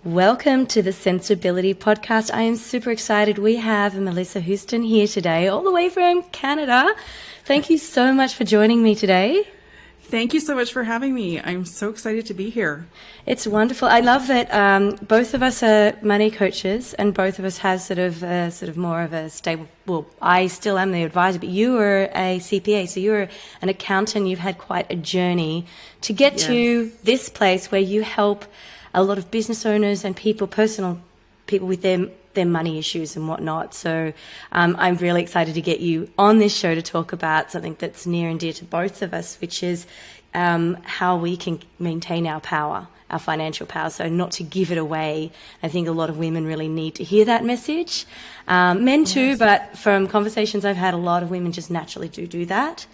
Welcome to the Sensibility Podcast. I am super excited. We have Melissa Houston here today, all the way from Canada. Thank you so much for joining me today. Thank you so much for having me. I'm so excited to be here. It's wonderful. I love that both of us are money coaches, and both of us have sort of more of a stable. Well, I still am the advisor, but you were a CPA, so you're an accountant. You've had quite a journey to get to this place where you help a lot of business owners and personal people with their money issues and whatnot. So I'm really excited to get you on this show to talk about something that's near and dear to both of us, which is how we can maintain our power, our financial power, so not to give it away. I think a lot of women really need to hear that message. Men too, but from conversations I've had, a lot of women just naturally do that.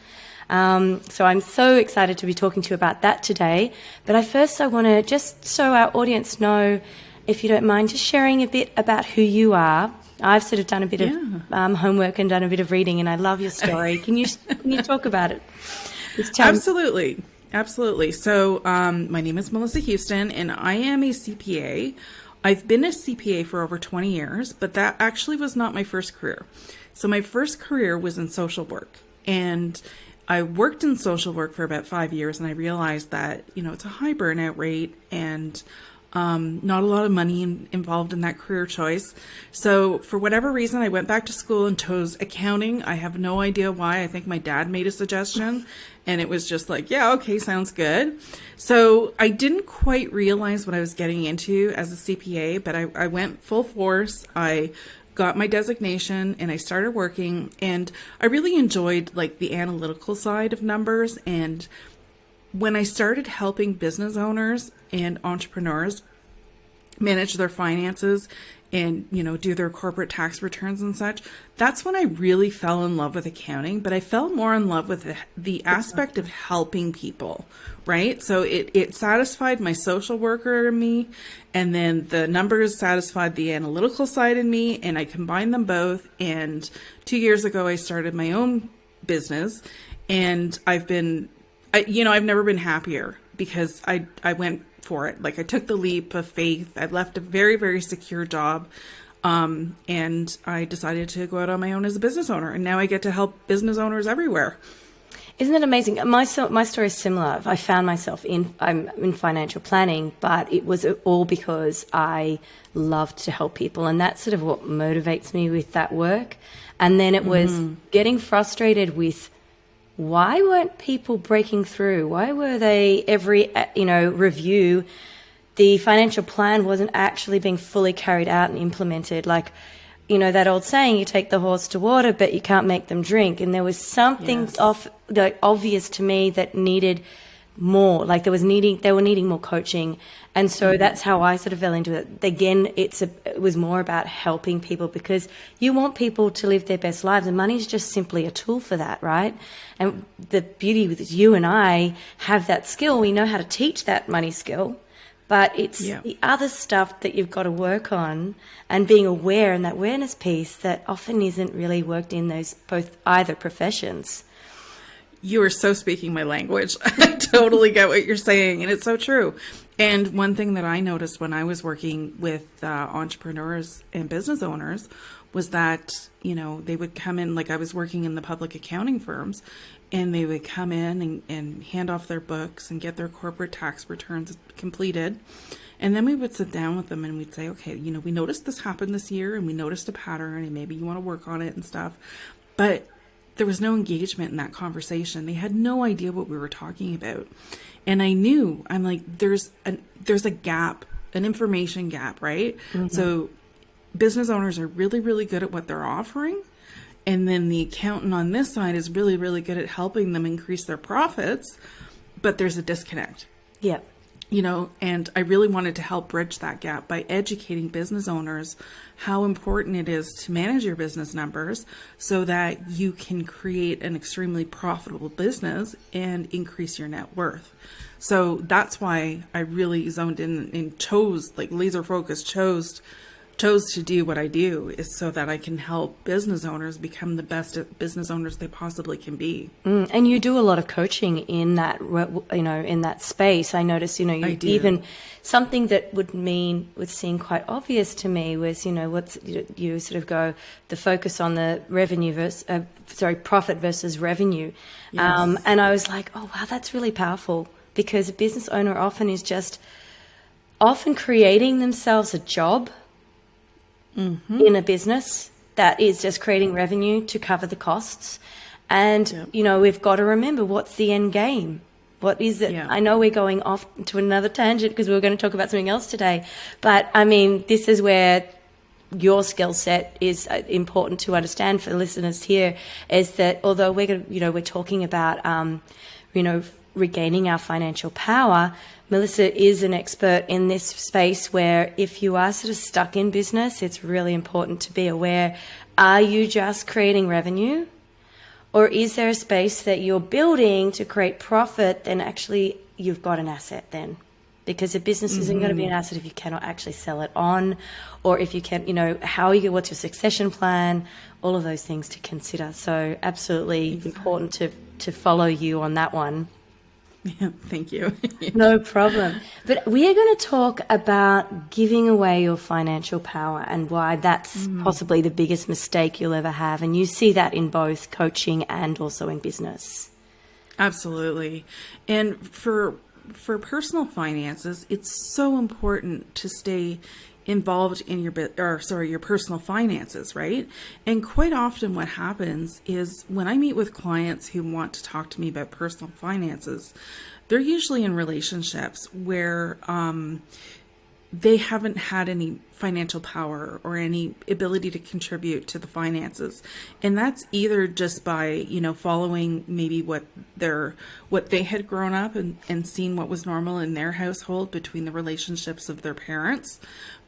So I'm so excited to be talking to you about that today. But I want to, just so our audience know, if you don't mind, just sharing a bit about who you are. I've sort of done a bit of homework and done a bit of reading, and I love your story. Can you talk about it? Absolutely. So my name is Melissa Houston, and I am a CPA. I've been a CPA for over 20 years, but that actually was not my first career. So my first career was in social work, and I worked in social work for about 5 years, and I realized that, it's a high burnout rate and not a lot of money involved in that career choice. So for whatever reason, I went back to school and chose accounting. I have no idea why. I think my dad made a suggestion, and it was just like, yeah, okay, sounds good. So I didn't quite realize what I was getting into as a CPA, but I went full force. I got my designation and I started working, and I really enjoyed the analytical side of numbers. And when I started helping business owners and entrepreneurs manage their finances and, do their corporate tax returns and such, that's when I really fell in love with accounting. But I fell more in love with the aspect of helping people, right? So it satisfied my social worker in me, and then the numbers satisfied the analytical side in me, and I combined them both. And 2 years ago, I started my own business, and I've never been happier because I went for it. I took the leap of faith. I left a very, very secure job. And I decided to go out on my own as a business owner. And now I get to help business owners everywhere. Isn't it amazing? My story is similar. I found myself I'm in financial planning, but it was all because I loved to help people. And that's sort of what motivates me with that work. And then it was getting frustrated with, why weren't people breaking through? Why were they every review, the financial plan wasn't actually being fully carried out and implemented? That old saying, you take the horse to water, but you can't make them drink. And there was something obvious to me that needed more. They were needing more coaching. And so that's how I sort of fell into it. Again, it was more about helping people, because you want people to live their best lives, and money is just simply a tool for that, right? And the beauty with you and I have that skill. We know how to teach that money skill, but it's the other stuff that you've got to work on, and being aware, and that awareness piece that often isn't really worked in either professions. You are so speaking my language. I totally get what you're saying, and it's so true. And one thing that I noticed when I was working with entrepreneurs and business owners was that, they would come in, I was working in the public accounting firms, and they would come in and hand off their books and get their corporate tax returns completed. And then we would sit down with them and we'd say, okay, we noticed this happened this year, and we noticed a pattern, and maybe you want to work on it and stuff. But there was no engagement in that conversation. They had no idea what we were talking about. And I'm like, there's a gap, an information gap, right? Mm-hmm. So business owners are really, really good at what they're offering. And then the accountant on this side is really, really good at helping them increase their profits. But there's a disconnect. Yeah. And I really wanted to help bridge that gap by educating business owners how important it is to manage your business numbers so that you can create an extremely profitable business and increase your net worth. So that's why I really zoned in and chose, laser focused, chose chose to do what I do is so that I can help business owners become the best business owners they possibly can be. And you do a lot of coaching in that, in that space. I noticed, you I do. even something that would seem quite obvious to me was, you sort of go the focus on the revenue profit versus revenue. Yes. And I was like, oh, wow, that's really powerful, because a business owner often creating themselves a job in a business that is just creating revenue to cover the costs. And, we've got to remember, what's the end game? What is it? Yeah. I know we're going off to another tangent because we were going to talk about something else today. But, I mean, this is where your skill set is important to understand for listeners here, is that although we're talking about, regaining our financial power, Melissa is an expert in this space where if you are sort of stuck in business, it's really important to be aware, are you just creating revenue? Or is there a space that you're building to create profit? Then actually you've got an asset then. Because a business isn't going to be an asset if you cannot actually sell it on, or if you can, what's your succession plan, all of those things to consider. So absolutely important to follow you on that one. Yeah, thank you. No problem. But we are going to talk about giving away your financial power and why that's possibly the biggest mistake you'll ever have. And you see that in both coaching and also in business. Absolutely. And for personal finances, it's so important to stay involved in your personal finances, right? And quite often what happens is when I meet with clients who want to talk to me about personal finances, they're usually in relationships where they haven't had any financial power or any ability to contribute to the finances. And that's either just by, following maybe what they had grown up and seen what was normal in their household between the relationships of their parents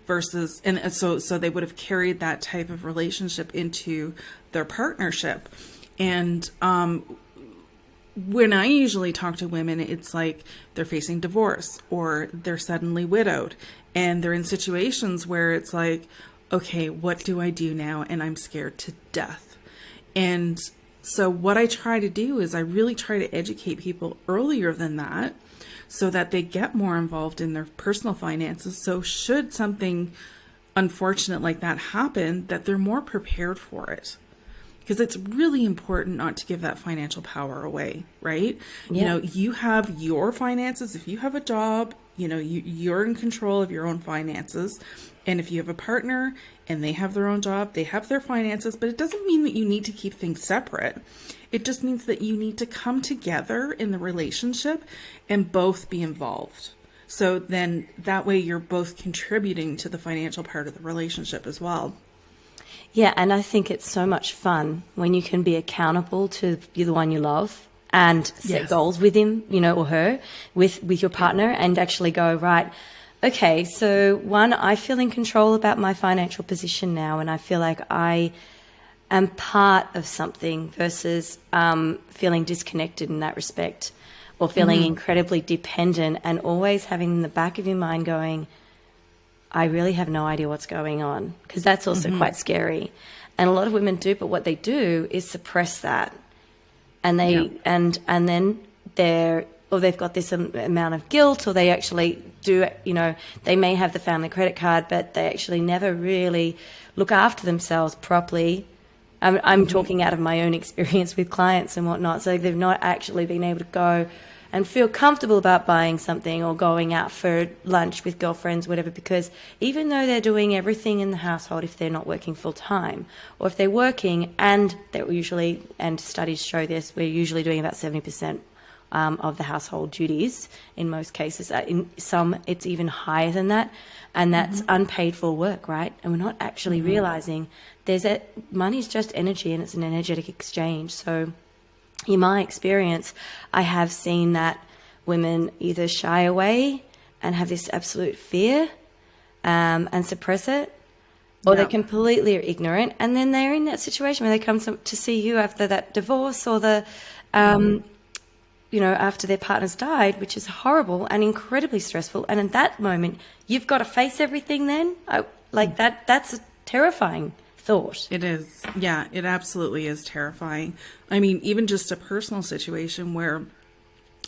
versus, and so they would have carried that type of relationship into their partnership. And when I usually talk to women, it's like they're facing divorce or they're suddenly widowed and they're in situations where it's like, okay, what do I do now? And I'm scared to death. And so what I try to do is I really try to educate people earlier than that so that they get more involved in their personal finances. So should something unfortunate like that happen, that they're more prepared for it. Because it's really important not to give that financial power away, right? Yeah. You have your finances. If you have a job, you're in control of your own finances. And if you have a partner and they have their own job, they have their finances, but it doesn't mean that you need to keep things separate. It just means that you need to come together in the relationship and both be involved. So then that way you're both contributing to the financial part of the relationship as well. Yeah, and I think it's so much fun when you can be accountable to the one you love and set goals with him, or her, with your partner, and actually go, right, okay, so one, I feel in control about my financial position now, and I feel like I am part of something versus feeling disconnected in that respect, or feeling incredibly dependent, and always having in the back of your mind going, I really have no idea what's going on, because that's also quite scary. And a lot of women do, but what they do is suppress that. And they and then they've got this amount of guilt, or they actually do, they may have the family credit card, but they actually never really look after themselves properly. I'm talking out of my own experience with clients and whatnot. So they've not actually been able to go and feel comfortable about buying something or going out for lunch with girlfriends, whatever, because even though they're doing everything in the household, if they're not working full time, or if they're working, and they're usually, and studies show this, we're usually doing about 70% of the household duties in most cases. In some, it's even higher than that. And that's unpaid for work, right? And we're not actually realizing money's just energy, and it's an energetic exchange. So in my experience, I have seen that women either shy away and have this absolute fear and suppress it, or they're completely ignorant. And then they're in that situation where they come to see you after that divorce or the after their partners died, which is horrible and incredibly stressful. And in that moment, you've got to face everything then. That's a terrifying thought. It is. Yeah, it absolutely is terrifying. I mean, even just a personal situation where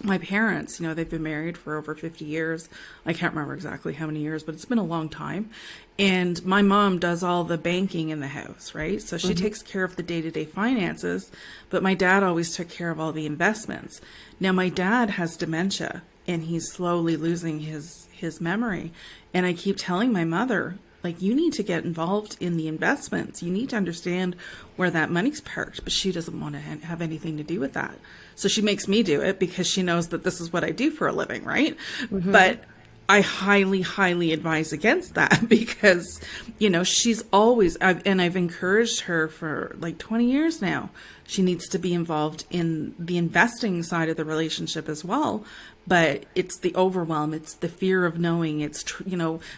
my parents, they've been married for over 50 years. I can't remember exactly how many years, but it's been a long time. And my mom does all the banking in the house, right? So she takes care of the day-to-day finances, but my dad always took care of all the investments. Now, my dad has dementia and he's slowly losing his memory. And I keep telling my mother, you need to get involved in the investments. You need to understand where that money's parked, but she doesn't want to have anything to do with that. So she makes me do it because she knows that this is what I do for a living, right? But I highly, highly advise against that because, she's always, I've encouraged her for 20 years now. She needs to be involved in the investing side of the relationship as well. But it's the overwhelm, it's the fear of knowing, it's,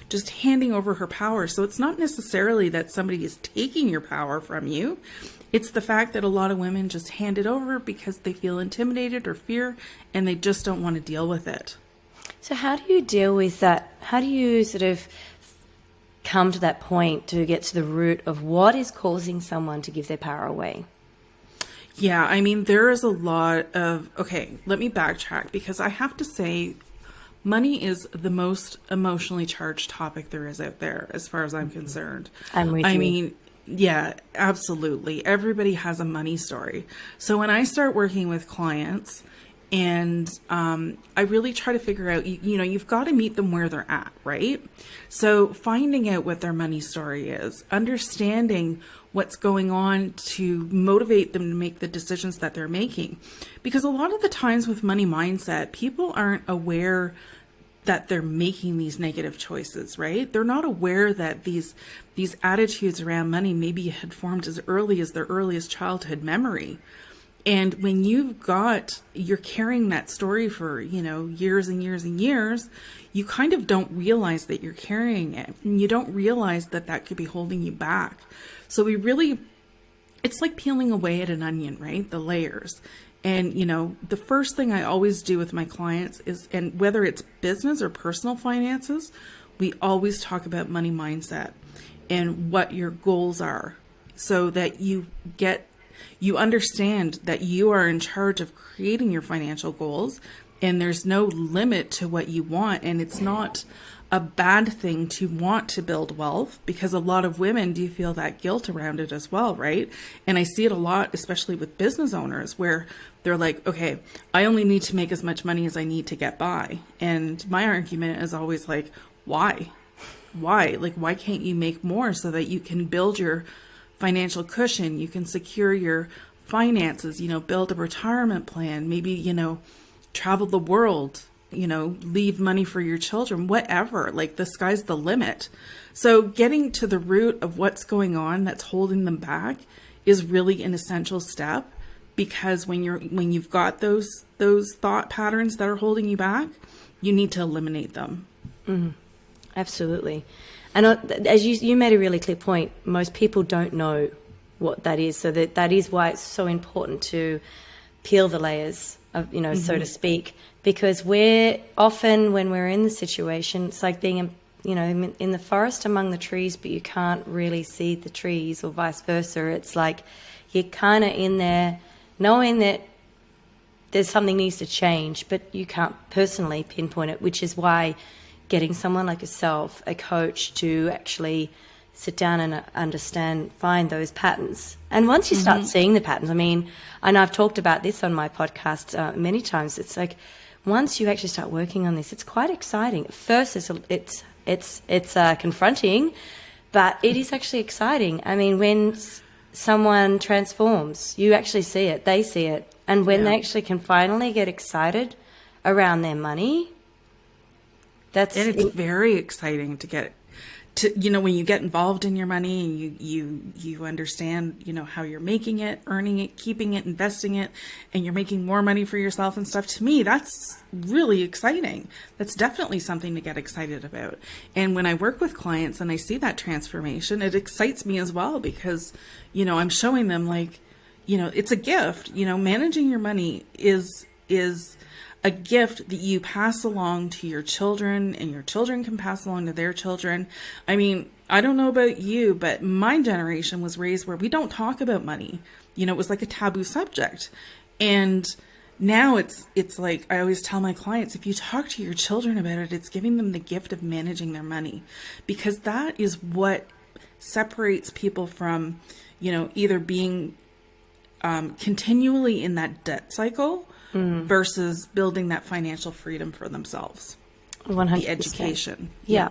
just handing over her power. So it's not necessarily that somebody is taking your power from you. It's the fact that a lot of women just hand it over because they feel intimidated or fear and they just don't want to deal with it. So how do you deal with that? How do you sort of come to that point to get to the root of what is causing someone to give their power away? Yeah, I mean, there is a lot of, okay, let me backtrack because I have to say money is the most emotionally charged topic there is out there as far as I'm concerned. I'm with you. I mean, yeah, absolutely. Everybody has a money story. So when I start working with clients and I really try to figure out, you've got to meet them where they're at, right? So finding out what their money story is, understanding what's going on to motivate them to make the decisions that they're making. Because a lot of the times with money mindset, people aren't aware that they're making these negative choices, right? They're not aware that these attitudes around money maybe had formed as early as their earliest childhood memory. And when you're carrying that story for, years and years and years, you kind of don't realize that you're carrying it. And you don't realize that could be holding you back. So it's like peeling away at an onion, right? The layers. And, the first thing I always do with my clients is, and whether it's business or personal finances, we always talk about money mindset and what your goals are so that you understand that you are in charge of creating your financial goals and there's no limit to what you want. And it's not a bad thing to want to build wealth because a lot of women do feel that guilt around it as well, right? And I see it a lot, especially with business owners where they're like, okay, I only need to make as much money as I need to get by. And my argument is always like, why? Why? Why can't you make more so that you can build your financial cushion, you can secure your finances, build a retirement plan, maybe, travel the world, leave money for your children, whatever, the sky's the limit. So getting to the root of what's going on that's holding them back is really an essential step because when you've got those thought patterns that are holding you back, you need to eliminate them. Mm-hmm. Absolutely. And as you made a really clear point, most people don't know what that is. So that is why it's so important to peel the layers of, so to speak, because we're often when we're in the situation, it's like being, in the forest among the trees, but you can't really see the trees or vice versa. It's like you're kind of in there knowing that there's something needs to change, but you can't personally pinpoint it, which is why getting someone like yourself, a coach, to actually sit down and find those patterns. And once you start seeing the patterns, and I've talked about this on my podcast many times, it's like once you actually start working on this, it's quite exciting. At first, it's confronting, but it is actually exciting. When someone transforms, you actually see it, they see it. And when they actually can finally get excited around their money, it's very exciting to get to, when you get involved in your money and you understand, how you're making it, earning it, keeping it, investing it, and you're making more money for yourself and stuff. To me, that's really exciting. That's definitely something to get excited about. And when I work with clients and I see that transformation, it excites me as well because, I'm showing them it's a gift. Managing your money is is a gift that you pass along to your children, and your children can pass along to their children. I mean, I don't know about you, but my generation was raised where we don't talk about money. You know, it was like a taboo subject. And now it's like, I always tell my clients, if you talk to your children about it, it's giving them the gift of managing their money, because that is what separates people from, you know, either being continually in that debt cycle versus building that financial freedom for themselves. 100%. The education. Yeah.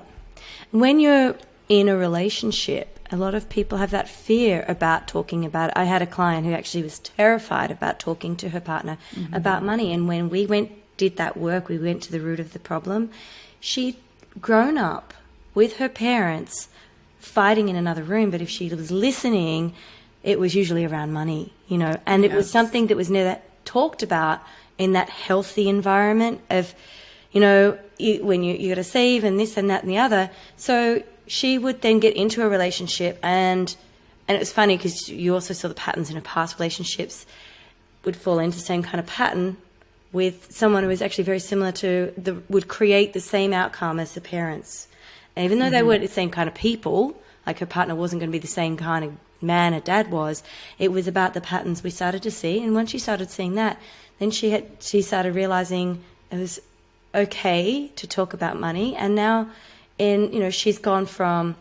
When you're in a relationship, a lot of people have that fear about talking about it. I had a client who actually was terrified about talking to her partner about money. And when we did that work, we went to the root of the problem. She'd grown up with her parents fighting in another room, but if she was listening, it was usually around money, you know, and it was something that was never talked about in that healthy environment of, you know, when you got to save and this and that and the other. So she would then get into a relationship, and it was funny because you also saw the patterns in her past relationships would fall into the same kind of pattern with someone who was actually very similar to would create the same outcome as the parents. And even though they weren't the same kind of people, like her partner wasn't going to be the same kind of man her dad was, it was about the patterns we started to see. And once she started seeing that, then she started realizing it was okay to talk about money. And now, she's gone from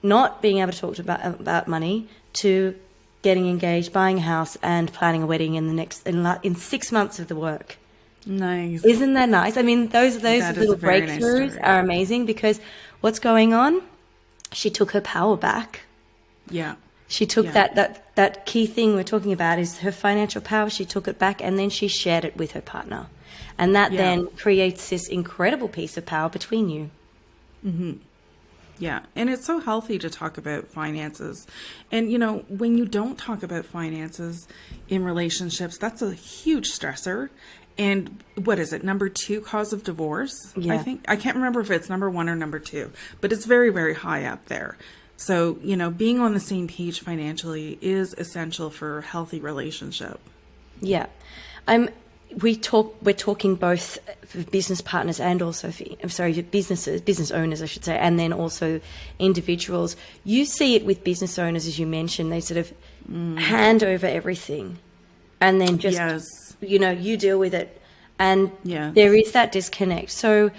not being able to talk about money to getting engaged, buying a house, and planning a wedding in 6 months of the work. Nice. Isn't that nice? I mean, those little breakthroughs are amazing, because what's going on? She took her power back. Yeah. She took that key thing we're talking about is her financial power. She took it back, and then she shared it with her partner. And that then creates this incredible piece of power between you. Mm-hmm. Yeah. And it's so healthy to talk about finances. And, you know, when you don't talk about finances in relationships, that's a huge stressor. And what is it? Number 2 cause of divorce? Yeah. I think, I can't remember if it's number 1 or number 2, but it's very, very high up there. So, you know, being on the same page financially is essential for a healthy relationship. Yeah. We're talking both for business partners and also business owners, I should say, and then also individuals. You see it with business owners, as you mentioned, they sort of hand over everything and then just, you deal with it. And there is that disconnect. So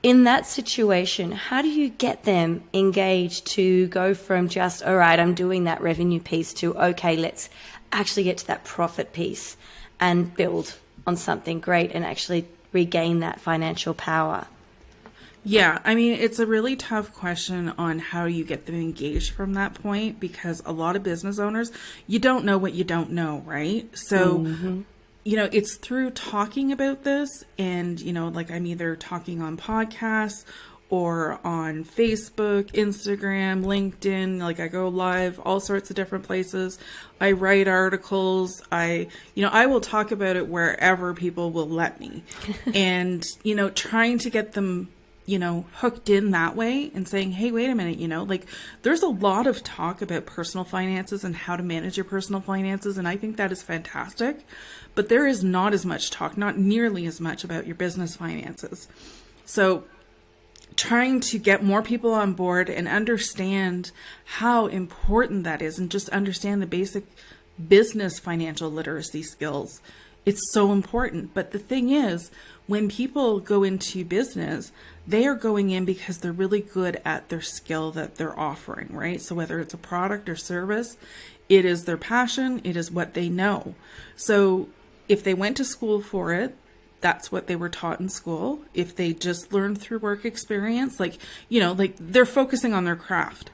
in that situation, how do you get them engaged to go from just, all right, I'm doing that revenue piece to, okay, let's actually get to that profit piece and build on something great and actually regain that financial power? Yeah, I mean, it's a really tough question on how you get them engaged from that point, because a lot of business owners, you don't know what you don't know, right? So, you know, it's through talking about this and, you know, like I'm either talking on podcasts or on Facebook, Instagram, LinkedIn, like I go live, all sorts of different places. I write articles. I will talk about it wherever people will let me. And, you know, trying to get them, you know, hooked in that way and saying, hey, wait a minute, you know, like there's a lot of talk about personal finances and how to manage your personal finances. And I think that is fantastic, but there is not as much talk, not nearly as much about your business finances. So trying to get more people on board and understand how important that is, and just understand the basic business financial literacy skills. It's so important. But the thing is, when people go into business, they are going in because they're really good at their skill that they're offering, right? So whether it's a product or service, it is their passion, it is what they know. So if they went to school for it, that's what they were taught in school. If they just learned through work experience, like, you know, like they're focusing on their craft.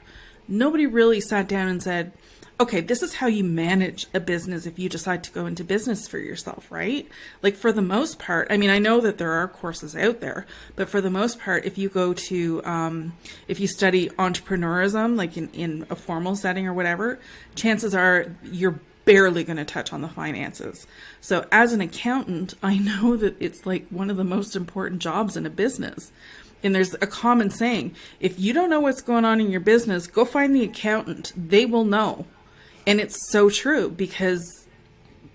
Nobody really sat down and said, okay, this is how you manage a business if you decide to go into business for yourself, right? Like for the most part, I mean, I know that there are courses out there, but for the most part, if you go to, if you study entrepreneurism, like in a formal setting or whatever, chances are you're barely going to touch on the finances. So as an accountant, I know that it's like one of the most important jobs in a business. And there's a common saying, if you don't know what's going on in your business, go find the accountant. They will know. And it's so true, because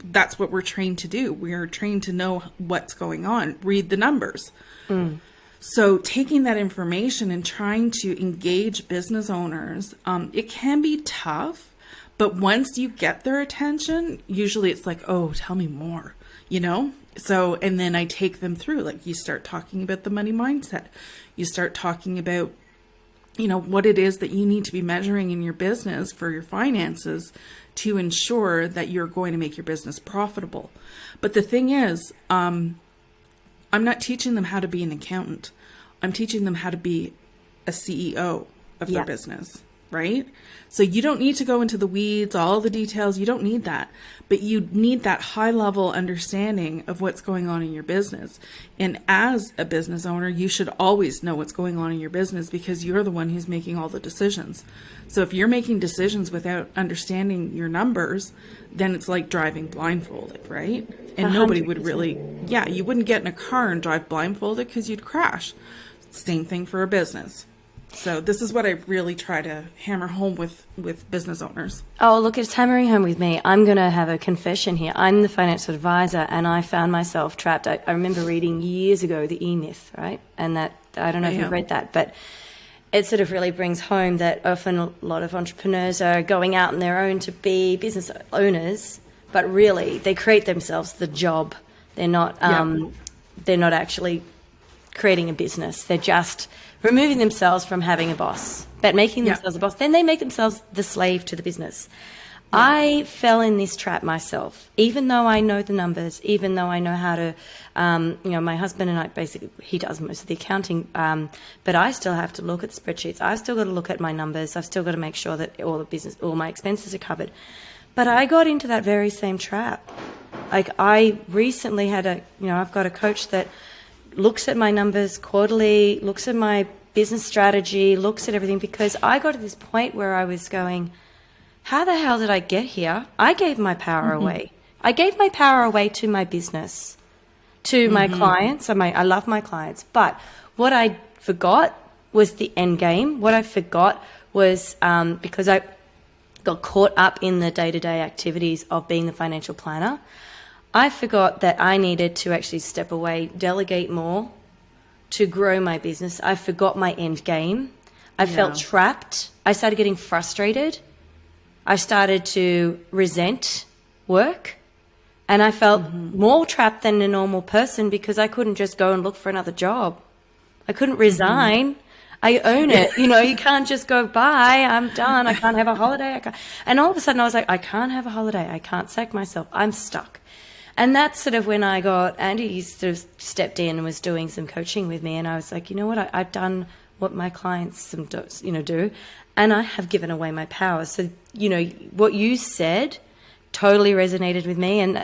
that's what we're trained to do. We are trained to know what's going on, read the numbers. So taking that information and trying to engage business owners, it can be tough, but once you get their attention, usually it's like, oh, tell me more, you know? So, and then I take them through, like you start talking about the money mindset. You start talking about, you know, what it is that you need to be measuring in your business for your finances to ensure that you're going to make your business profitable. But the thing is, I'm not teaching them how to be an accountant. I'm teaching them how to be a CEO of their business, right? So you don't need to go into the weeds, all the details. You don't need that. But you need that high level understanding of what's going on in your business. And as a business owner, you should always know what's going on in your business because you're the one who's making all the decisions. So if you're making decisions without understanding your numbers, then it's like driving blindfolded, right? And 100%. Nobody would really, you wouldn't get in a car and drive blindfolded because you'd crash. Same thing for a business. So this is what I really try to hammer home with business owners. Oh, look, it's hammering home with me. I'm going to have a confession here. I'm the financial advisor, and I found myself trapped. I remember reading years ago the E-Myth, right? And that, I don't know if you've read that, but it sort of really brings home that often a lot of entrepreneurs are going out on their own to be business owners, but really they create themselves the job. They're not actually creating a business. They're just removing themselves from having a boss, but making themselves a boss. Then they make themselves the slave to the business. I fell in this trap myself, even though I know the numbers, even though I know how to, my husband and I basically, he does most of the accounting, but I still have to look at spreadsheets. I've still got to look at my numbers. I've still got to make sure that all my expenses are covered. But I got into that very same trap. Like I recently had I've got a coach that looks at my numbers quarterly, looks at my business strategy, looks at everything, because I got to this point where I was going, how the hell did I get here? I gave my power away. I gave my power away to my business, to my clients. I love my clients. But what I forgot was the end game. What I forgot was because I got caught up in the day-to-day activities of being the financial planner, I forgot that I needed to actually step away, delegate more to grow my business. I forgot my end game. I felt trapped. I started getting frustrated. I started to resent work. And I felt more trapped than a normal person because I couldn't just go and look for another job. I couldn't resign. I own it. You can't just go, bye, I'm done. I can't have a holiday. And all of a sudden I was like, I can't have a holiday. I can't sack myself. I'm stuck. And that's sort of when Andy sort of stepped in and was doing some coaching with me. And I was like, you know what, I've done what my clients do, and I have given away my power. So, what you said totally resonated with me. And,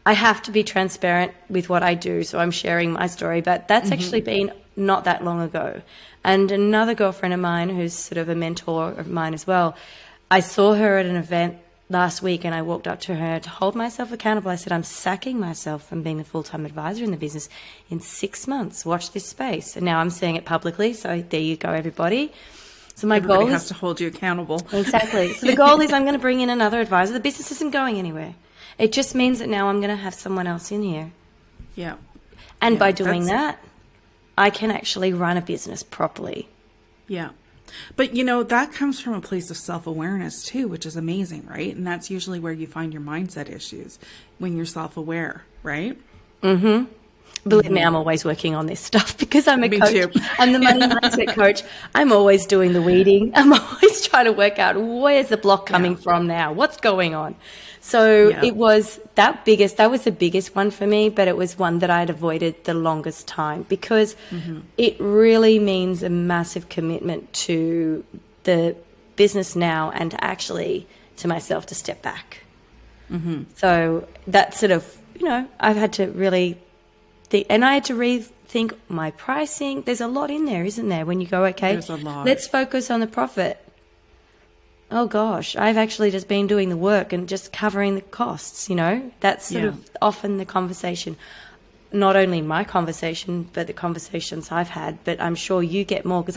I have to be transparent with what I do. So I'm sharing my story, but that's actually been not that long ago. And another girlfriend of mine who's sort of a mentor of mine as well, I saw her at an event last week and I walked up to her to hold myself accountable. I said, I'm sacking myself from being a full-time advisor in the business in 6 months. Watch this space. And now I'm saying it publicly. So there you go, everybody. So Everybody goal has to hold you accountable. Exactly. So the goal is I'm going to bring in another advisor. The business isn't going anywhere. It just means that now I'm going to have someone else in here. Yeah. And by doing that, I can actually run a business properly. Yeah. But, that comes from a place of self-awareness too, which is amazing, right? And that's usually where you find your mindset issues, when you're self-aware, right? Mm-hmm. Believe me, I'm always working on this stuff because I'm a coach. Too. I'm the money mindset coach. I'm always doing the weeding. I'm always trying to work out where's the block coming from now? What's going on? So it was that was the biggest one for me, but it was one that I'd avoided the longest time because it really means a massive commitment to the business now and actually to myself to step back. So that sort of, I've had to really think, and I had to rethink my pricing. There's a lot in there, isn't there? When you go, okay, there's a lot. Let's focus on the profit. Oh gosh, I've actually just been doing the work and just covering the costs, That's sort of often the conversation. not only my conversation, but the conversations I've had, but I'm sure you get more because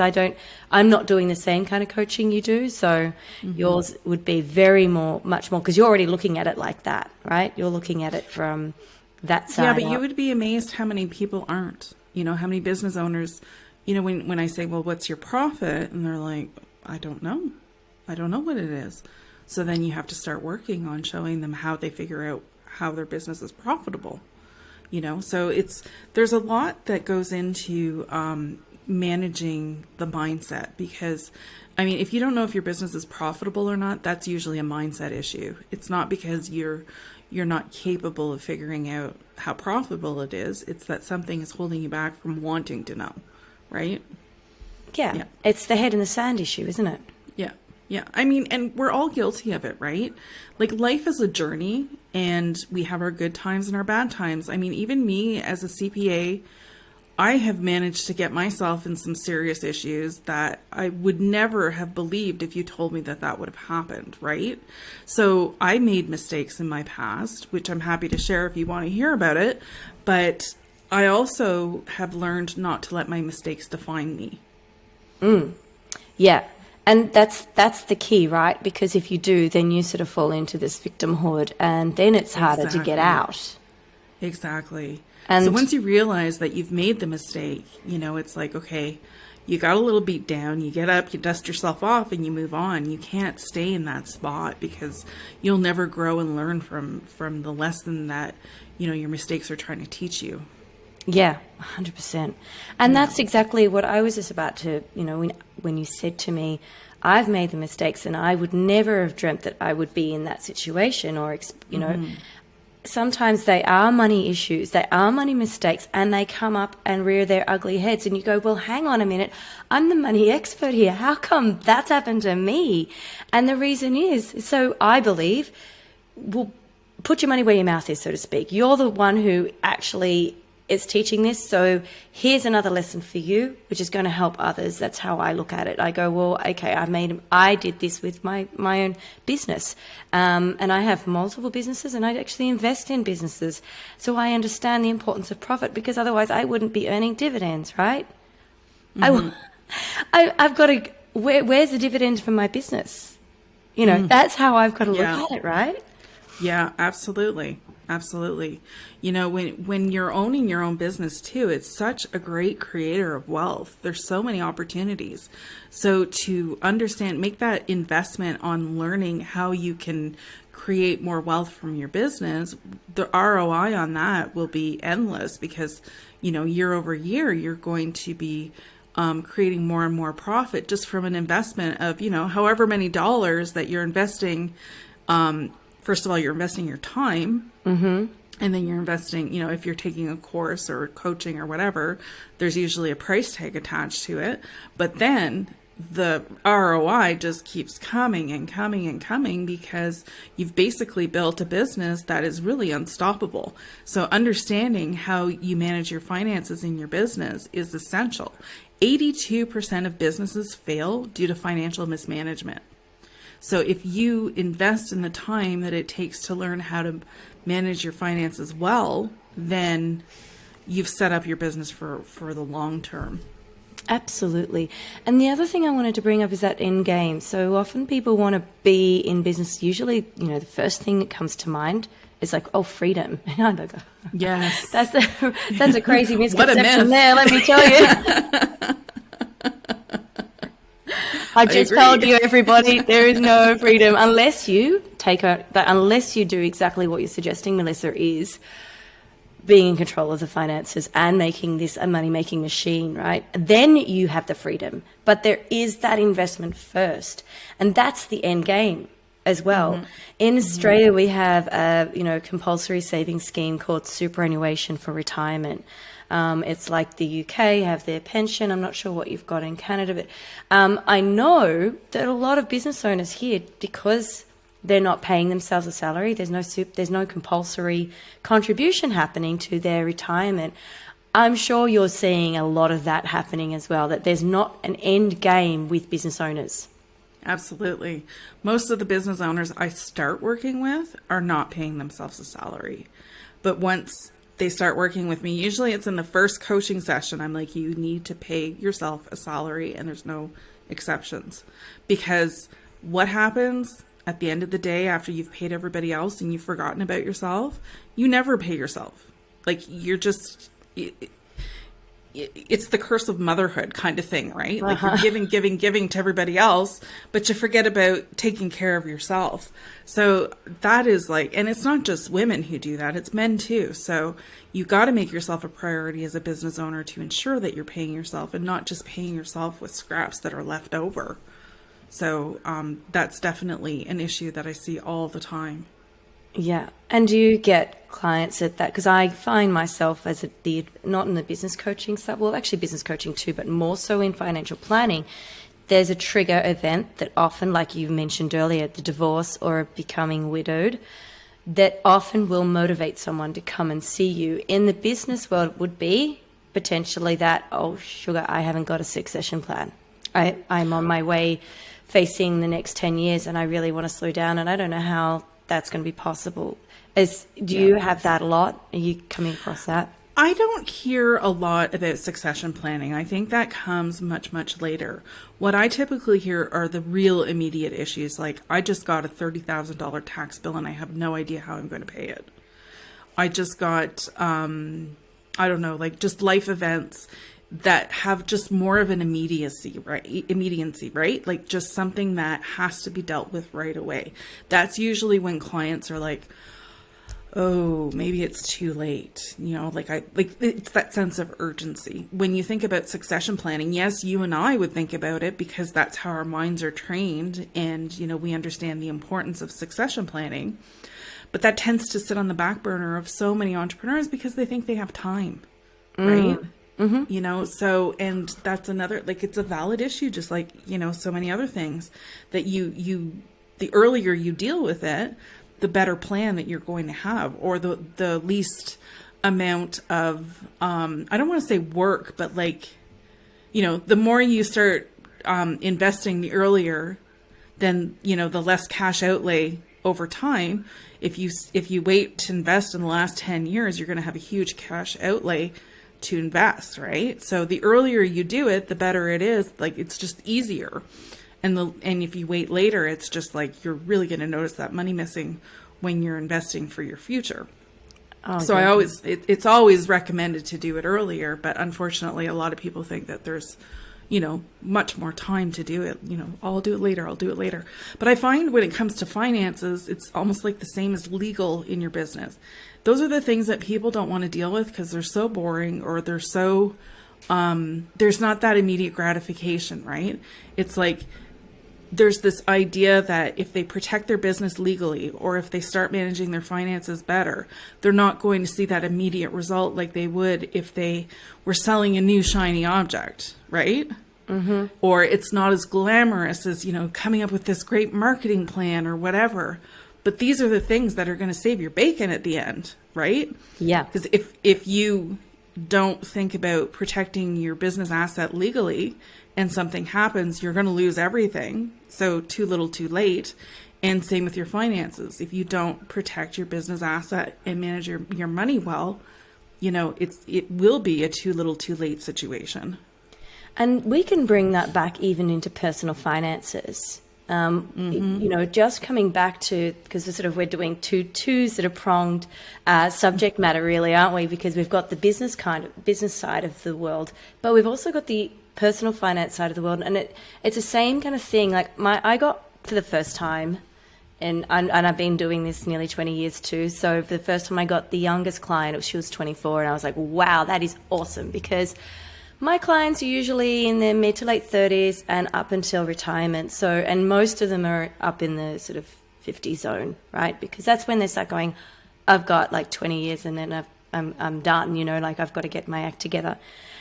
I'm not doing the same kind of coaching you do. So yours would be much more, because you're already looking at it like that, right? You're looking at it from that side. Yeah, but out. you would be amazed how many people aren't, how many business owners, when I say, well, what's your profit? And they're like, I don't know. I don't know what it is. So then you have to start working on showing them how they figure out how their business is profitable. So there's a lot that goes into managing the mindset, because if you don't know if your business is profitable or not, that's usually a mindset issue. It's not because you're not capable of figuring out how profitable it is. It's that something is holding you back from wanting to know, right? Yeah. It's the head in the sand issue, isn't it? Yeah. Yeah. And we're all guilty of it, right? Like, life is a journey, and we have our good times and our bad times. Even me as a CPA, I have managed to get myself in some serious issues that I would never have believed if you told me that would have happened, right? So I made mistakes in my past, which I'm happy to share if you want to hear about it. But I also have learned not to let my mistakes define me. Yeah. And that's the key, right? Because if you do, then you sort of fall into this victimhood, and then it's harder to get out. Exactly. And so once you realize that you've made the mistake, it's like, okay, you got a little beat down, you get up, you dust yourself off, and you move on. You can't stay in that spot, because you'll never grow and learn from the lesson that, your mistakes are trying to teach you. Yeah, 100%. And that's exactly what I was just about to, when you said to me, I've made the mistakes, and I would never have dreamt that I would be in that situation, or, sometimes they are money issues, they are money mistakes, and they come up and rear their ugly heads. And you go, well, hang on a minute, I'm the money expert here. How come that's happened to me? And the reason is, so I believe, well, put your money where your mouth is, so to speak. You're the one who actually is teaching this. So here's another lesson for you, which is going to help others. That's how I look at it. I go, well, okay, I did this with my own business. And I have multiple businesses, and I actually invest in businesses. So I understand the importance of profit, because otherwise I wouldn't be earning dividends, right? I've got to, where's the dividend from my business? That's how I've got to look at it, right? Yeah, absolutely. Absolutely. When you're owning your own business too, it's such a great creator of wealth. There's so many opportunities. So to make that investment on learning how you can create more wealth from your business, the ROI on that will be endless, because, year over year, you're going to be creating more and more profit just from an investment of, however many dollars that you're investing. First of all, you're investing your time, and then you're investing, if you're taking a course or coaching or whatever, there's usually a price tag attached to it. But then the ROI just keeps coming and coming and coming, because you've basically built a business that is really unstoppable. So understanding how you manage your finances in your business is essential. 82% of businesses fail due to financial mismanagement. So if you invest in the time that it takes to learn how to manage your finances well, then you've set up your business for the long term. Absolutely. And the other thing I wanted to bring up is that end game. So often people want to be in business. Usually, the first thing that comes to mind is like, oh, freedom. Yes. That's a crazy misconception What a myth. there, let me tell you. I just told you, everybody, there is no freedom unless you unless you do exactly what you're suggesting, Melissa, is being in control of the finances and making this a money-making machine, right? Then you have the freedom. But there is that investment first, and that's the end game as well. In Australia, we have a compulsory savings scheme called superannuation for retirement. It's like the UK have their pension. I'm not sure what you've got in Canada, but I know that a lot of business owners here, because they're not paying themselves a salary, there's no compulsory contribution happening to their retirement. I'm sure you're seeing a lot of that happening as well, that there's not an end game with business owners. Absolutely. Most of the business owners I start working with are not paying themselves a salary. But once they start working with me, usually it's in the first coaching session. I'm like, you need to pay yourself a salary, and there's no exceptions. Because what happens at the end of the day after you've paid everybody else and you've forgotten about yourself? You never pay yourself. Like, you're just... it's the curse of motherhood kind of thing, right? Like, you're giving to everybody else, but you forget about taking care of yourself. So that is like, and it's not just women who do that, it's men too. So you got to make yourself a priority as a business owner to ensure that you're paying yourself and not just paying yourself with scraps that are left over. So that's definitely an issue that I see all the time. Yeah. And do you get clients at that? Because I find myself as not in the business coaching side, well, actually business coaching too, but more so in financial planning. There's a trigger event that often, like you mentioned earlier, the divorce or becoming widowed, that often will motivate someone to come and see you. In the business world, it would be potentially that, oh, sugar, I haven't got a succession plan. I'm on my way facing the next 10 years and I really want to slow down, and I don't know how that's going to be possible. Do you have that a lot? Are you coming across that? I don't hear a lot about succession planning. I think that comes much, much later. What I typically hear are the real immediate issues. Like, I just got a $30,000 tax bill and I have no idea how I'm going to pay it. I just got, I don't know, like just life events that have just more of an immediacy, right? Like just something that has to be dealt with right away. That's usually when clients are like, oh, maybe it's too late. You know, like it's that sense of urgency. When you think about succession planning, yes, you and I would think about it because that's how our minds are trained. And, you know, we understand the importance of succession planning, but that tends to sit on the back burner of so many entrepreneurs because they think they have time, right? Mm-hmm. You know, so, and that's another, like, it's a valid issue, just like, you know, so many other things that the earlier you deal with it, the better plan that you're going to have, or the least amount of, I don't want to say work, but like, you know, the more you start investing the earlier, then, you know, the less cash outlay over time. If you wait to invest in the last 10 years, you're going to have a huge cash outlay to invest, right? So the earlier you do it, the better it is. Like, it's just easier. And if you wait later, it's just like you're really going to notice that money missing when you're investing for your future. Oh, so it's always recommended to do it earlier, but unfortunately a lot of people think that there's, you know, much more time to do it. You know, I'll do it later. But I find when it comes to finances, it's almost like the same as legal in your business. Those are the things that people don't want to deal with because they're so boring, or they're so, there's not that immediate gratification, right? It's like, there's this idea that if they protect their business legally, or if they start managing their finances better, they're not going to see that immediate result like they would if they were selling a new shiny object, right? Mm-hmm. Or it's not as glamorous as, you know, coming up with this great marketing plan or whatever. But these are the things that are going to save your bacon at the end, right? Yeah. Because if you don't think about protecting your business asset legally and something happens, you're going to lose everything. So too little, too late. And same with your finances. If you don't protect your business asset and manage your money well, you know, it will be a too little, too late situation. And we can bring that back even into personal finances. You know, just coming back to, because we're doing two sort of pronged subject matter, really, aren't we? Because we've got the business side of the world, but we've also got the personal finance side of the world, and it's the same kind of thing. Like I got for the first time, and I've been doing this nearly 20 years too. So for the first time, I got the youngest client. She was 24, and I was like, wow, that is awesome, because my clients are usually in their mid to late 30s and up until retirement. So, and most of them are up in the sort of 50 zone, right? Because that's when they start going, I've got like 20 years and then I'm done, you know, like I've got to get my act together.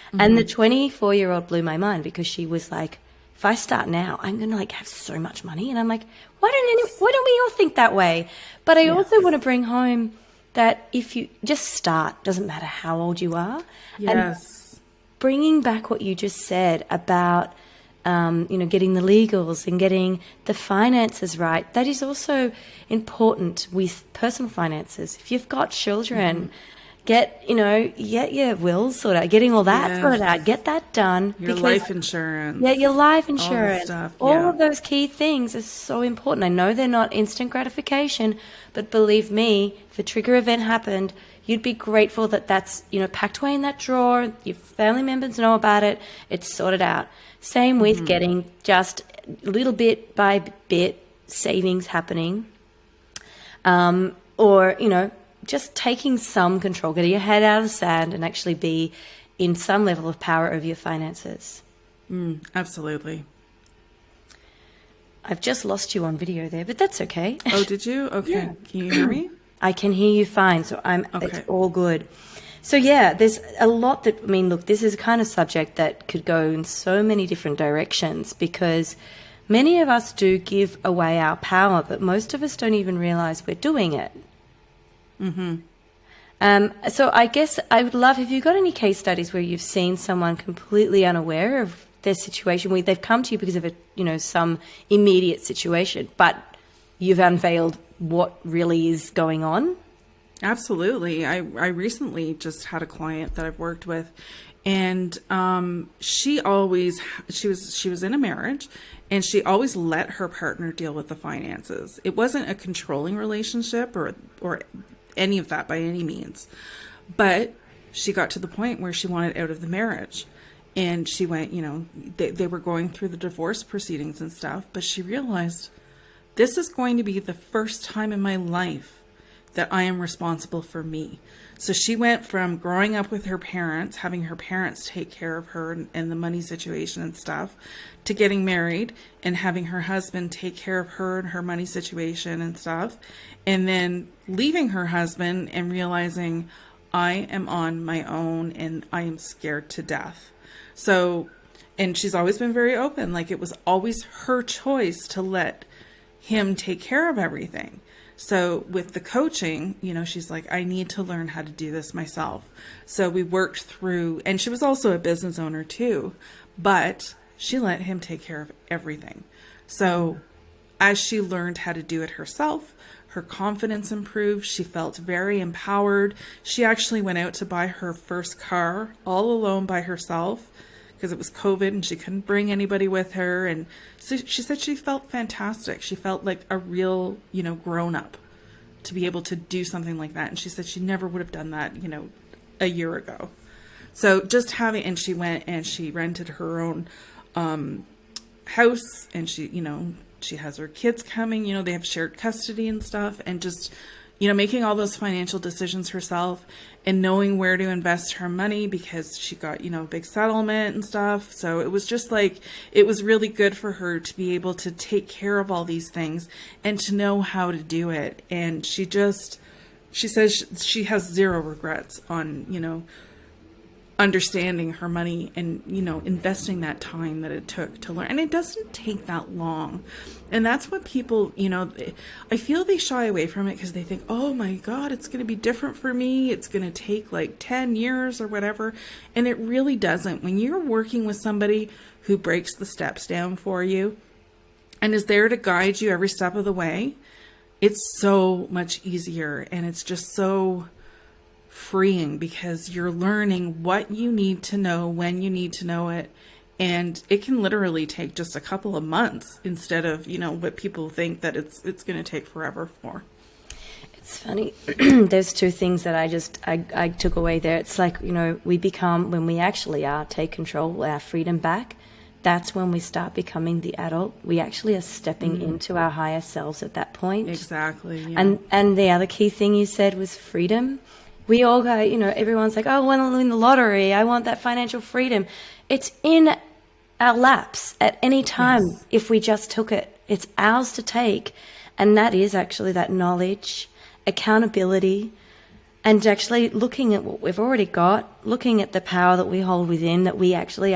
Mm-hmm. And the 24-year-old blew my mind, because she was like, if I start now, I'm going to like have so much money. And I'm like, why don't we all think that way? But I also want to bring home that if you just start, doesn't matter how old you are. Yes. And bringing back what you just said about, you know, getting the legals and getting the finances right, that is also important with personal finances. If you've got children, get your wills sorted out, getting all that sorted out, get that done. Your life insurance. Yeah, your life All the insurance. stuff, All of those key things are so important. I know they're not instant gratification, but believe me, if a trigger event happened, you'd be grateful that that's, packed away in that drawer. Your family members know about it. It's sorted out. Same with getting just little bit by bit savings happening. Or, just taking some control, getting your head out of the sand and actually be in some level of power over your finances. Absolutely. I've just lost you on video there, but that's okay. Oh, did you? Okay. Yeah. Can you hear me? I can hear you fine, so Okay. It's all good. So yeah, there's a lot look, this is a kind of subject that could go in so many different directions because many of us do give away our power, but most of us don't even realize we're doing it. So I guess I would love if you've got any case studies where you've seen someone completely unaware of their situation, where they've come to you because of some immediate situation, but you've unveiled what really is going on. Absolutely. I recently just had a client that I've worked with, and she was in a marriage, and she always let her partner deal with the finances. It wasn't a controlling relationship or any of that by any means, but she got to the point where she wanted out of the marriage, and she went, they were going through the divorce proceedings and stuff, but she realized this is going to be the first time in my life that I am responsible for me. So she went from growing up with her parents, having her parents take care of her and the money situation and stuff, to getting married and having her husband take care of her and her money situation and stuff, and then leaving her husband and realizing I am on my own and I am scared to death. So, and she's always been very open, like it was always her choice to let him take care of everything. So with the coaching, she's like, I need to learn how to do this myself. So we worked through, and she was also a business owner too, but she let him take care of everything. So as she learned how to do it herself, her confidence improved. She felt very empowered. She actually went out to buy her first car all alone by herself, because it was COVID and she couldn't bring anybody with her. And so she said she felt fantastic. She felt like a real, grown up to be able to do something like that. And she said she never would have done that, a year ago. So just and she went and she rented her own house, and she has her kids coming, they have shared custody and stuff, and just, making all those financial decisions herself and knowing where to invest her money, because she got, a big settlement and stuff. So it was just like, it was really good for her to be able to take care of all these things and to know how to do it. And she says she has zero regrets on, understanding her money and, investing that time that it took to learn. And it doesn't take that long. And that's what people, I feel they shy away from it because they think, oh my God, it's going to be different for me. It's going to take like 10 years or whatever. And it really doesn't. When you're working with somebody who breaks the steps down for you and is there to guide you every step of the way, it's so much easier. And it's just so freeing because you're learning what you need to know when you need to know it. And it can literally take just a couple of months instead of, what people think that it's going to take forever for. It's funny. There's two things that I took away there. It's like, we become, when we actually take control, our freedom back, that's when we start becoming the adult. We actually are stepping into our higher selves at that point. Exactly. Yeah. And the other key thing you said was freedom. We all go, everyone's like, oh, I want to win the lottery. I want that financial freedom. It's in our laps at any time. Yes. If we just took it. It's ours to take. And that is actually that knowledge, accountability, and actually looking at what we've already got, looking at the power that we hold within, that we actually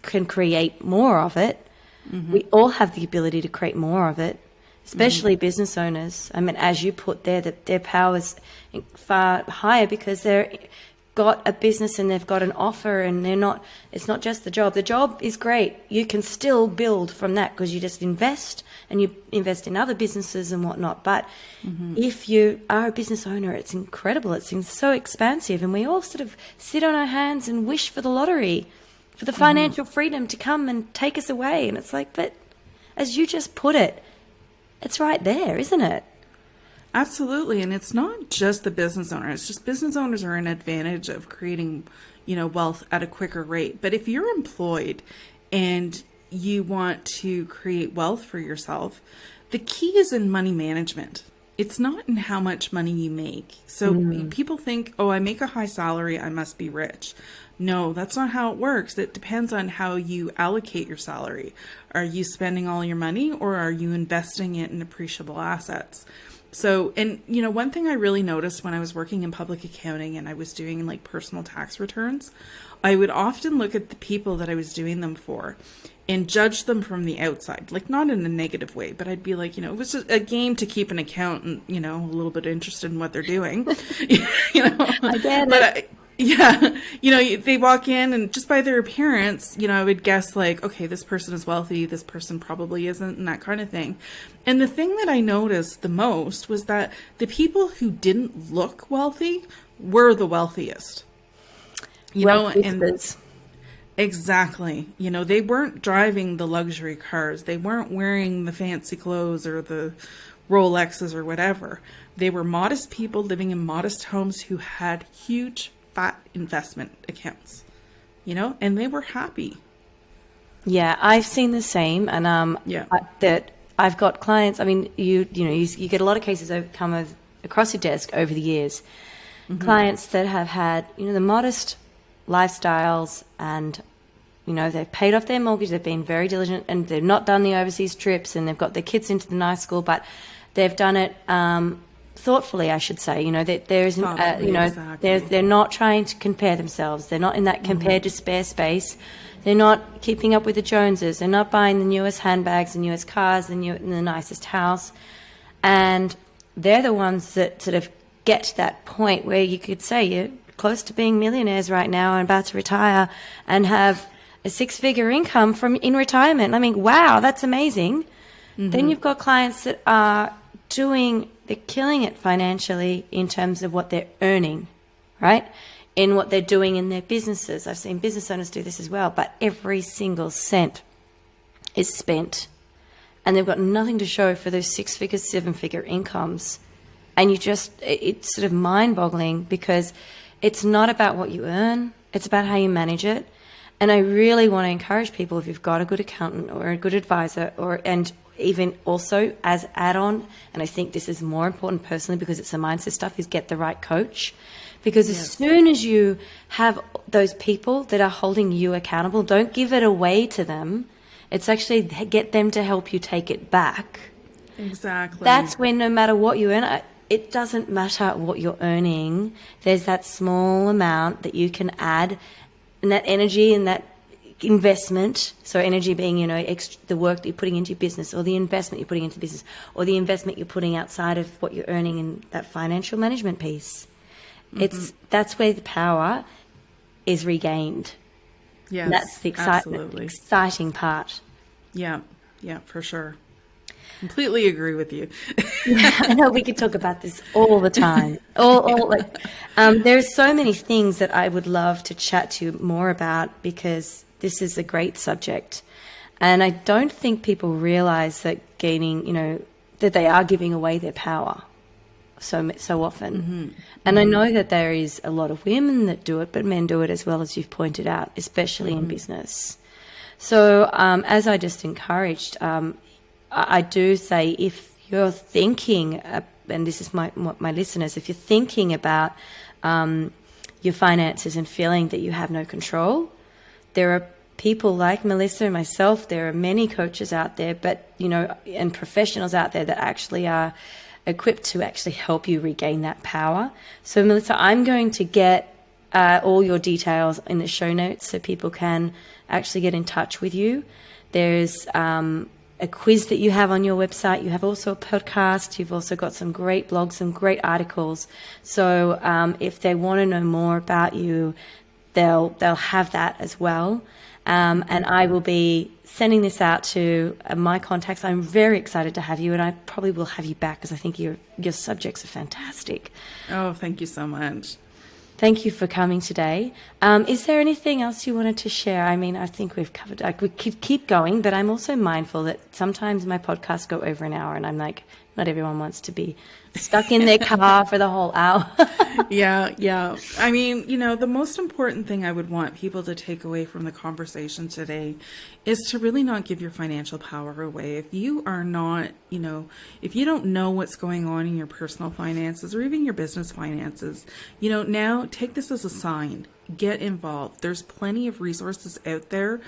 can create more of it. Mm-hmm. We all have the ability to create more of it. Especially business owners. I mean, as you put there, that their power is far higher because they're got a business and they've got an offer and it's not just the job. The job is great. You can still build from that because you just invest and you invest in other businesses and whatnot. But if you are a business owner, it's incredible. It seems so expansive, and we all sort of sit on our hands and wish for the lottery, for the financial freedom to come and take us away. And it's like, but as you just put it, it's right there, isn't it? Absolutely. And it's not just the business owner. It's just business owners are an advantage of creating, wealth at a quicker rate. But if you're employed and you want to create wealth for yourself, the key is in money management. It's not in how much money you make. So people think, oh, I make a high salary, I must be rich. No, that's not how it works. It depends on how you allocate your salary. Are you spending all your money, or are you investing it in appreciable assets? So, and one thing I really noticed when I was working in public accounting and I was doing like personal tax returns, I would often look at the people that I was doing them for and judge them from the outside, like not in a negative way, but I'd be like, it was just a game to keep an accountant, a little bit interested in what they're doing, I get it. Yeah. They walk in and just by their appearance, I would guess like, okay, this person is wealthy, this person probably isn't, and that kind of thing. And the thing that I noticed the most was that the people who didn't look wealthy were the wealthiest. And exactly. They weren't driving the luxury cars. They weren't wearing the fancy clothes or the Rolexes or whatever. They were modest people living in modest homes who had huge fat investment accounts, and they were happy. Yeah, I've seen the same, and that I've got clients. I mean, you get a lot of cases come across your desk over the years. Clients that have had the modest lifestyles, and they've paid off their mortgage. They've been very diligent, and they've not done the overseas trips, and they've got their kids into the nice school, but they've done it thoughtfully, I should say. That there isn't, exactly. they're not trying to compare themselves. They're not in that compare despair space. They're not keeping up with the Joneses. They're not buying the newest handbags, the newest cars, the nicest house. And they're the ones that sort of get to that point where you could say you're close to being millionaires right now and about to retire and have a 6-figure income in retirement. I mean, wow, that's amazing. Then you've got clients that are they're killing it financially in terms of what they're earning, right? In what they're doing in their businesses. I've seen business owners do this as well, but every single cent is spent and they've got nothing to show for those 6-figure, 7-figure incomes. And it's sort of mind-boggling because it's not about what you earn, it's about how you manage it. And I really want to encourage people, if you've got a good accountant or a good advisor, and even also as add-on, and I think this is more important personally because it's a mindset stuff, is get the right coach. Because as soon as you have those people that are holding you accountable, don't give it away to them. It's actually get them to help you take it back. Exactly. That's when no matter what you earn, it doesn't matter what you're earning. There's that small amount that you can add, and that energy and that investment. So energy being, the work that you're putting into your business, or the investment you're putting into business, or the investment you're putting outside of what you're earning in that financial management piece. That's where the power is regained. Yes, and that's the exciting part. Yeah, for sure. Completely agree with you. I know we could talk about this all the time. There's so many things that I would love to chat to you more about because this is a great subject. And I don't think people realize that that they are giving away their power so often. And I know that there is a lot of women that do it, but men do it as well, as you've pointed out, especially in business. So as I just encouraged, I do say, if you're thinking, and this is my listeners, if you're thinking about your finances and feeling that you have no control, there are people like Melissa and myself, there are many coaches out there, and professionals out there that actually are equipped to actually help you regain that power. So Melissa, I'm going to get all your details in the show notes so people can actually get in touch with you. There's a quiz that you have on your website. You have also a podcast. You've also got some great blogs, some great articles. So if they want to know more about you, they'll have that as well. And I will be sending this out to my contacts. I'm very excited to have you, and I probably will have you back because I think your subjects are fantastic. Oh, thank you so much. Thank you for coming today. Is there anything else you wanted to share? I mean, I think we've covered, we could keep going, but I'm also mindful that sometimes my podcasts go over an hour and I'm like, not everyone wants to be stuck in their car for the whole hour. Yeah. I mean, the most important thing I would want people to take away from the conversation today is to really not give your financial power away. If you are not, if you don't know what's going on in your personal finances or even your business finances, now take this as a sign. Get involved. There's plenty of resources out there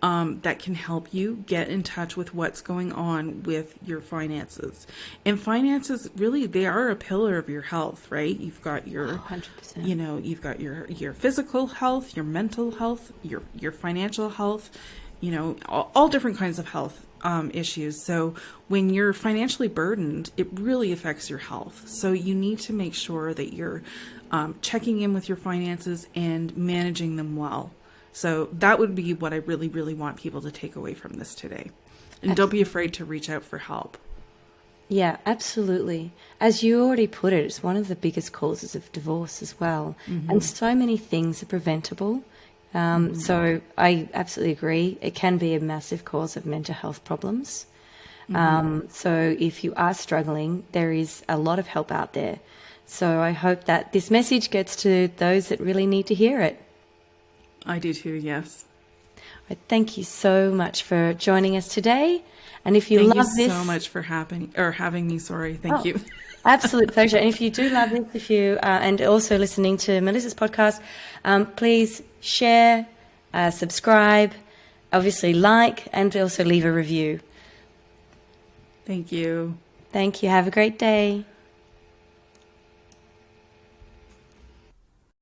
that can help you get in touch with what's going on with your finances. And finances, really, they are a pillar of your health, right? You've got your, 100%. You've got your physical health, your mental health, your financial health, all different kinds of health issues. So when you're financially burdened, it really affects your health. So you need to make sure that you're checking in with your finances and managing them well. So that would be what I really, really want people to take away from this today. And don't be afraid to reach out for help. Yeah, absolutely. As you already put it, it's one of the biggest causes of divorce as well. Mm-hmm. And so many things are preventable. So I absolutely agree. It can be a massive cause of mental health problems. So if you are struggling, there is a lot of help out there. So I hope that this message gets to those that really need to hear it. I do too, yes. Thank you so much for joining us today. And if you love this... Thank you so much for having me. Sorry. Thank you. Absolute pleasure. And if you do love this, and also listening to Melissa's podcast, please share, subscribe, obviously like, and also leave a review. Thank you. Thank you. Have a great day.